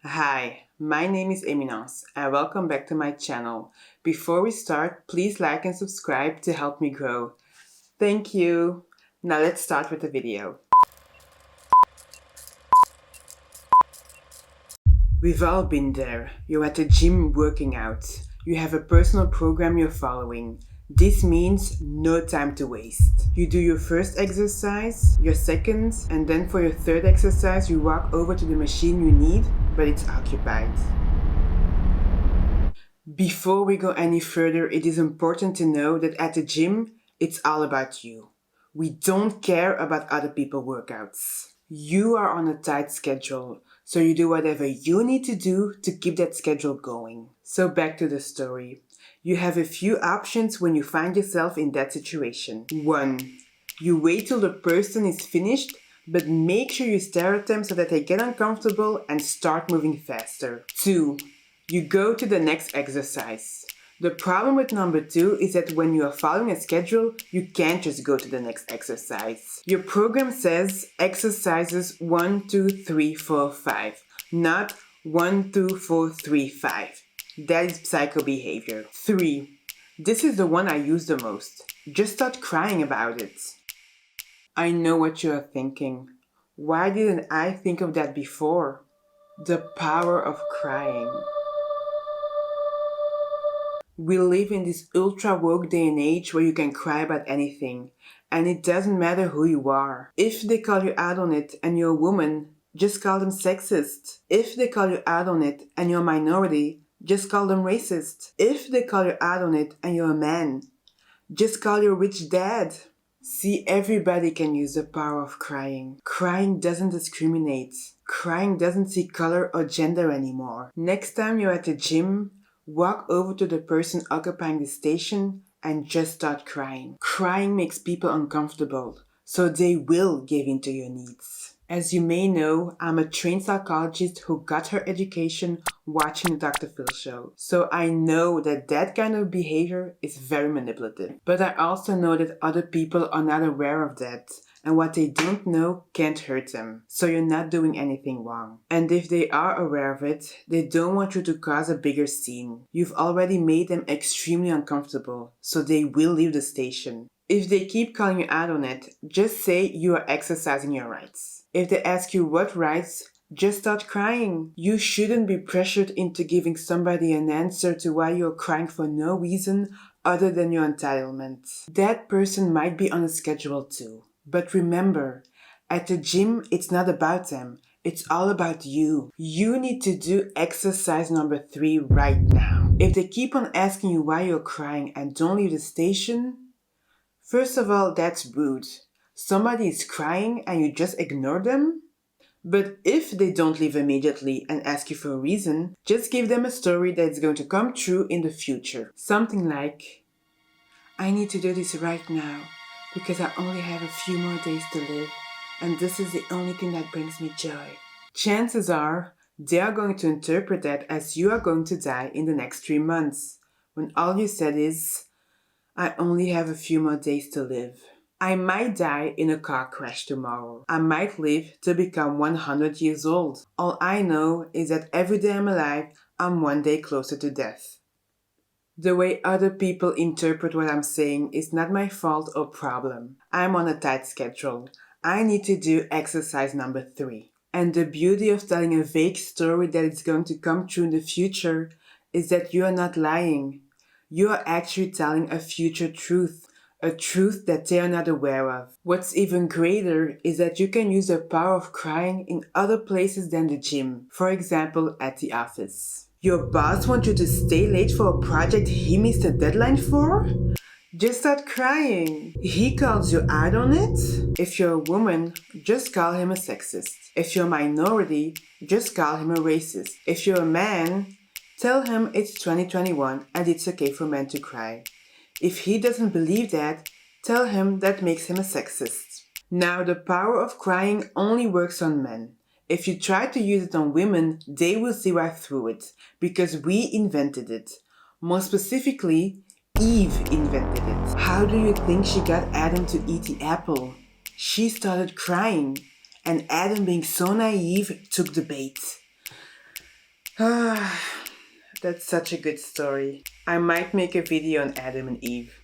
Hi, my name is Eminence and welcome back to my channel. Before we start, please like and subscribe to help me grow. Thank you. Now let's start with the video. We've all been there. You're at the gym working out. You have a personal program you're following. This means no time to waste. You do your first exercise, your second, and then for your third exercise you walk over to the machine you need, but it's occupied. Before we go any further, it is important to know that at the gym, it's all about you. We don't care about other people's workouts. You are on a tight schedule, so you do whatever you need to do to keep that schedule going. So back to the story. You have a few options when you find yourself in that situation. 1. You wait till the person is finished, but make sure you stare at them so that they get uncomfortable and start moving faster. 2. You go to the next exercise. The problem with number 2 is that when you are following a schedule, you can't just go to the next exercise. Your program says exercises 1, 2, 3, 4, 5, not 1, 2, 4, 3, 5. That is psycho behavior. 3. This is the one I use the most. Just start crying about it. I know what you are thinking. Why didn't I think of that before? The power of crying. We live in this ultra woke day and age where you can cry about anything, and it doesn't matter who you are. If they call you out on it and you're a woman, just call them sexist. If they call you out on it and you're a minority, just call them racist. If they call you out on it and you're a man, just call your rich dad. See, everybody can use the power of crying. Crying doesn't discriminate. Crying doesn't see color or gender anymore. Next time you're at the gym, walk over to the person occupying the station and just start crying. Crying makes people uncomfortable, so they will give in to your needs. As you may know, I'm a trained psychologist who got her education watching the Dr. Phil show. So I know that that kind of behavior is very manipulative. But I also know that other people are not aware of that. And what they don't know can't hurt them. So you're not doing anything wrong. And if they are aware of it, they don't want you to cause a bigger scene. You've already made them extremely uncomfortable, so they will leave the station. If they keep calling you out on it, just say you are exercising your rights. If they ask you what rights, just start crying. You shouldn't be pressured into giving somebody an answer to why you're crying for no reason other than your entitlement. That person might be on a schedule too. But remember, at the gym, it's not about them. It's all about you. You need to do exercise number 3 right now. If they keep on asking you why you're crying and don't leave the station, first of all, that's rude. Somebody is crying and you just ignore them? But if they don't leave immediately and ask you for a reason, just give them a story that's going to come true in the future. Something like, I need to do this right now because I only have a few more days to live and this is the only thing that brings me joy. Chances are they are going to interpret that as you are going to die in the next 3 months, when all you said is, I only have a few more days to live. I might die in a car crash tomorrow. I might live to become 100 years old. All I know is that every day I'm alive, I'm one day closer to death. The way other people interpret what I'm saying is not my fault or problem. I'm on a tight schedule. I need to do exercise number 3. And the beauty of telling a vague story that is going to come true in the future is that you are not lying. You are actually telling a future truth. A truth that they are not aware of. What's even greater is that you can use the power of crying in other places than the gym. For example, at the office. Your boss wants you to stay late for a project he missed a deadline for? Just start crying. He calls you out on it? If you're a woman, just call him a sexist. If you're a minority, just call him a racist. If you're a man, tell him it's 2021 and it's okay for men to cry. If he doesn't believe that, tell him that makes him a sexist. Now, the power of crying only works on men. If you try to use it on women, they will see right through it, because we invented it. More specifically, Eve invented it. How do you think she got Adam to eat the apple? She started crying, and Adam, being so naive, took the bait. Ah, that's such a good story. I might make a video on Adam and Eve.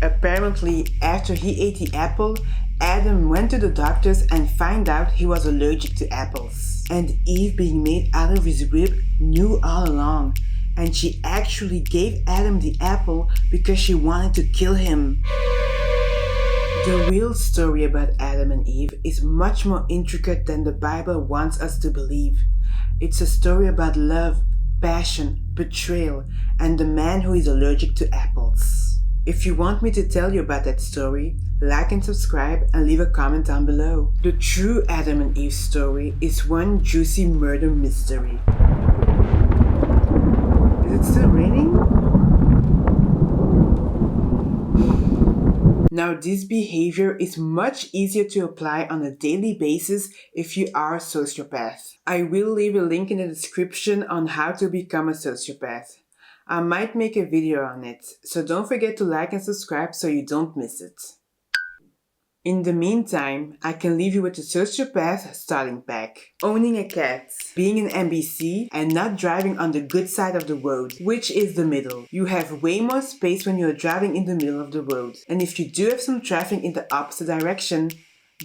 Apparently, after he ate the apple, Adam went to the doctors and found out he was allergic to apples. And Eve, being made out of his rib, knew all along. And she actually gave Adam the apple because she wanted to kill him. The real story about Adam and Eve is much more intricate than the Bible wants us to believe. It's a story about love, passion, betrayal, and the man who is allergic to apples. If you want me to tell you about that story, like and subscribe and leave a comment down below. The true Adam and Eve story is one juicy murder mystery. Is it still raining? Now, this behavior is much easier to apply on a daily basis if you are a sociopath. I will leave a link in the description on how to become a sociopath. I might make a video on it, so don't forget to like and subscribe so you don't miss it. In the meantime, I can leave you with the sociopath starting pack. Owning a cat, being an NBC, and not driving on the good side of the road, which is the middle. You have way more space when you're driving in the middle of the road. And if you do have some traffic in the opposite direction,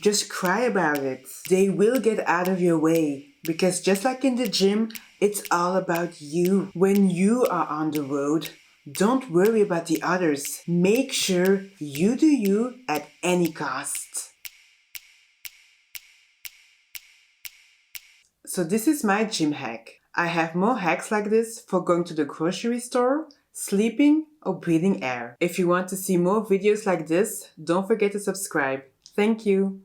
just cry about it. They will get out of your way. Because just like in the gym, it's all about you. When you are on the road, don't worry about the others. Make sure you do you at any cost. So this is my gym hack. I have more hacks like this for going to the grocery store, sleeping, or breathing air. If you want to see more videos like this, don't forget to subscribe. Thank you.